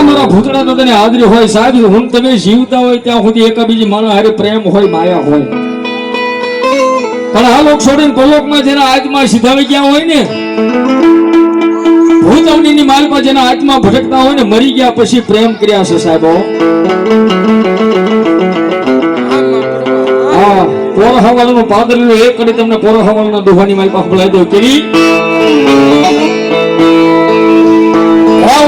મારા ભૂતડા દાદાની હાજરી હોય સાહેબ, હું તમે જીવતા હોય ત્યાં સુધી એકબીજી માણસ હારે પ્રેમ હોય, માયા હોય. પણ આ લોક છોડીને પલોકમાં જેના આત્મા સીધાવી ગયા હોય ને, ભૂતવણીની માલમાં જેના આત્મા ભટકતા હોય ને, મરી ગયા પછી પ્રેમ કર્યા છે સાહેબો. હા, પોરહાવાળાનું પાદરલું એક કરી તમને પોરહાવાળાના દુહાની માલ પાસે બોલાવી દઉં. કેવી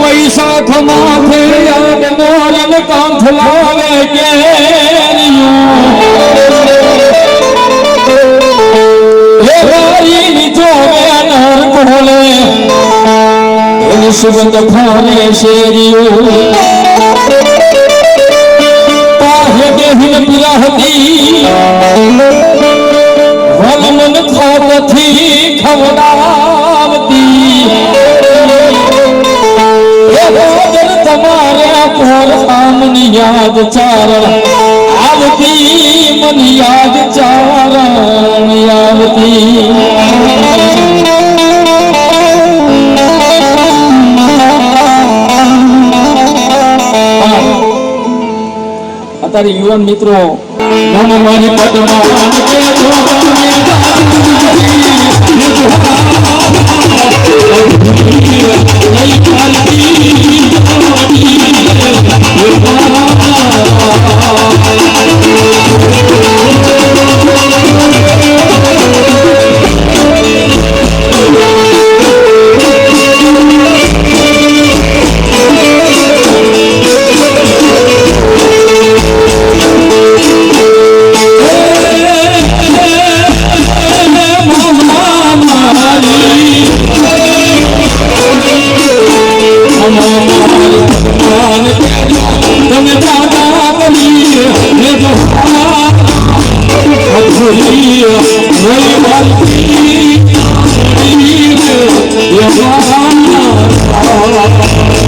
વૈશાખ માથે યાદ મોરલ કાંઠ લાવે કેરી સુગંધ ફાલે શેરીઓ પાહે બેહીન પિરાહતી વલમન ખાતથી ખવડાવતી તમારે પર આમની યાદ ચારણ આવતી, મન યાદ ચારણ આવતી. અત્યારે યુવાન મિત્રો મારી પદમાં Yeah.